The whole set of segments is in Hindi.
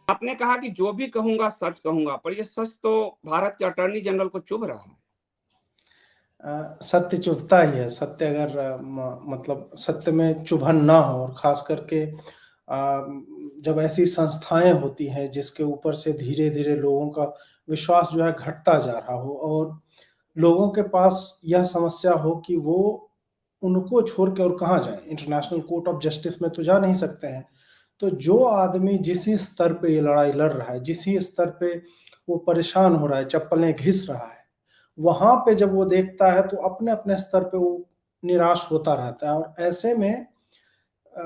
आपने कहा कि जो भी कहूंगा सच कहूंगा, पर ये सच तो भारत के अटॉर्नी जनरल को चुभ रहा है। सत्य चुभता ही है। सत्य अगर मतलब सत्य में चुभन ना हो, और खास करके जब ऐसी संस्थाएं होती हैं जिसके ऊपर से धीरे धीरे लोगों का विश्वास जो है घटता जा रहा हो, और लोगों के पास यह समस्या हो कि वो उनको छोड़ के और कहाँ जाएं, इंटरनेशनल कोर्ट ऑफ जस्टिस में तो जा नहीं सकते हैं। तो जो आदमी जिस ही स्तर पे ये लड़ाई लड़ रहा है, जिस ही स्तर पे वो परेशान हो रहा है, चप्पलें घिस रहा है, वहां पे जब वो देखता है तो अपने अपने स्तर पे वो निराश होता रहता है। और ऐसे में अ,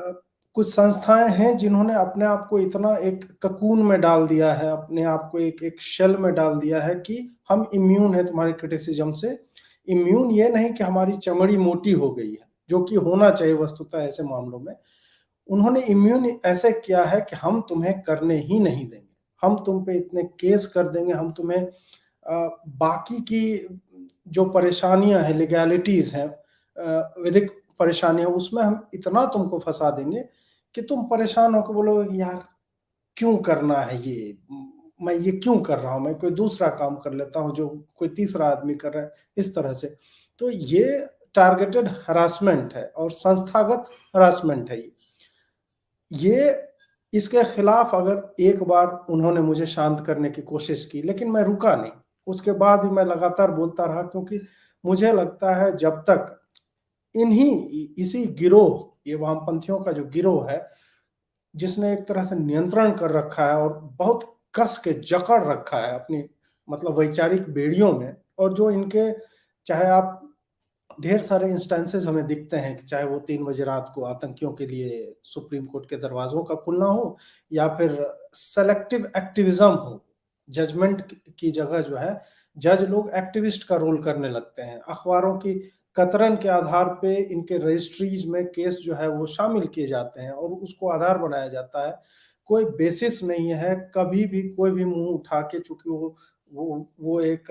कुछ संस्थाएं हैं जिन्होंने अपने आप को इतना एक ककून में डाल दिया है, अपने आप को एक एक शेल में डाल दिया है कि हम इम्यून है तुम्हारी क्रिटिसिज्म से। इम्यून ये नहीं कि हमारी चमड़ी मोटी हो गई है, जो कि होना चाहिए वस्तुतः ऐसे मामलों में। उन्होंने इम्यून ऐसे किया है कि हम तुम्हें करने ही नहीं देंगे, हम तुम पे इतने केस कर देंगे, हम तुम्हें बाकी की जो परेशानियां हैं, लीगैलिटीज हैं, विधिक परेशानियां, उसमें हम इतना तुमको फंसा देंगे कि तुम परेशान होकर बोलोगे कि यार क्यों करना है ये, मैं ये क्यों कर रहा हूं, मैं कोई दूसरा काम कर लेता हूं जो कोई तीसरा आदमी कर रहा है, इस तरह से। तो ये टारगेटेड हरासमेंट है और संस्थागत हरासमेंट है। ये इसके खिलाफ अगर एक बार उन्होंने मुझे शांत करने की कोशिश की, लेकिन मैं रुका नहीं। उसके बाद भी मैं लगातार बोलता रहा, क्योंकि मुझे लगता है जब तक इसी गिरोह, ये वामपंथियों का जो गिरोह है, जिसने एक तरह से नियंत्रण कर रखा है और बहुत कस के जकड़ रखा है अपनी मतलब वैचारिक बेड़ियों में, और जो इनके, चाहे आप ढेर सारे इंस्टेंसेस हमें दिखते हैं कि चाहे वो 3 बजे रात को आतंकियों के लिए सुप्रीम कोर्ट के दरवाजों का खुलना हो, या फिर सेलेक्टिव एक्टिविज्म हो, जजमेंट की जगह जो है जज लोग एक्टिविस्ट का रोल करने लगते हैं। अखबारों की कतरन के आधार पे इनके रजिस्ट्रीज में केस जो है वो शामिल किए जाते हैं और उसको आधार बनाया जाता है। कोई बेसिस नहीं है, कभी भी कोई भी मुंह उठा के, चूंकि वो एक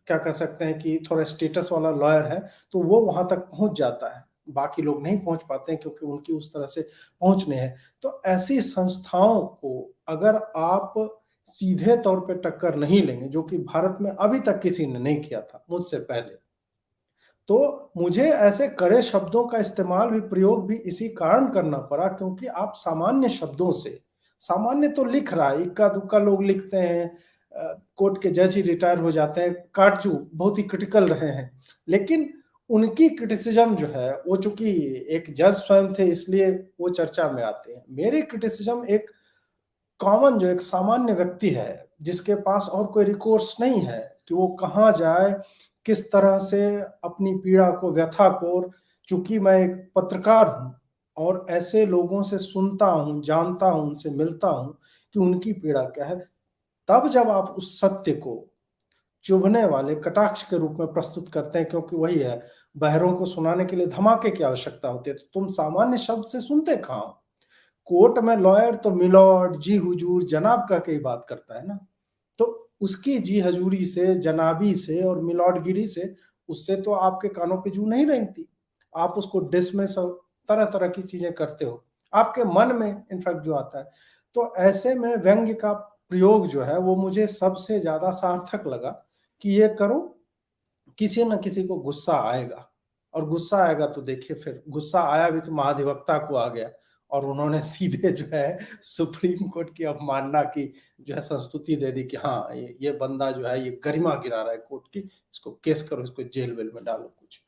क्या कह सकते हैं कि थोड़ा स्टेटस वाला लॉयर है, तो वो वहां तक पहुंच जाता है, बाकी लोग नहीं पहुंच पाते हैं क्योंकि उनकी उस तरह से पहुंच नहीं है। तो ऐसी संस्थाओं को अगर आप सीधे तौर पे टक्कर नहीं लेंगे, जो कि भारत में अभी तक किसी ने नहीं किया था मुझसे पहले, तो मुझे ऐसे कड़े शब्दों का इस्तेमाल भी, प्रयोग भी इसी कारण करना पड़ा क्योंकि आप सामान्य शब्दों से, सामान्य तो लिख रहा है, इक्का दुक्का लोग लिखते हैं, कोर्ट के जज ही रिटायर हो जाते हैं, काटजू बहुत ही क्रिटिकल रहे हैं, लेकिन उनकी क्रिटिसिज्म जो है वो, चूंकि एक जज स्वयं थे इसलिए वो चर्चा में आते हैं। मेरी क्रिटिसिज्म एक कॉमन, जो एक सामान्य व्यक्ति है जिसके पास और कोई रिकोर्स नहीं है कि वो कहाँ जाए, किस तरह से अपनी पीड़ा को, व्यथा को, और चूंकि मैं एक पत्रकार हूँ और ऐसे लोगों से सुनता हूँ, जानता हूँ, उनसे मिलता हूँ कि उनकी पीड़ा क्या है, तब जब आप उस सत्य को चुभने वाले कटाक्ष के रूप में प्रस्तुत करते हैं, क्योंकि वही है, बहरों को सुनाने के लिए धमाके की आवश्यकता होती है, तो तुम सामान्य शब्द से सुनते कहाँ हो? कोर्ट में लॉयर तो मिलॉर्ड, जी हुजूर, जनाब का कई बात करता है ना, तो उसकी जी हजूरी से, जनाबी से और मिलॉर्डगिरी से, उससे तो आपके कानों पे जू नहीं रेंगती। आप उसको डिसमिस और तरह तरह की चीजें करते हो, आपके मन में इनफैक्ट जो आता है। तो ऐसे में व्यंग्य का प्रयोग जो है वो मुझे सबसे ज्यादा सार्थक लगा कि ये करो, किसी न किसी को गुस्सा आएगा, और गुस्सा आएगा तो देखिए, फिर गुस्सा आया भी तो महाधिवक्ता को आ गया, और उन्होंने सीधे जो है सुप्रीम कोर्ट की अवमानना की जो है संस्तुति दे दी कि हाँ, ये बंदा जो है ये गरिमा गिरा रहा है कोर्ट की, इसको केस करो, इसको जेल वेल में डालो कुछ।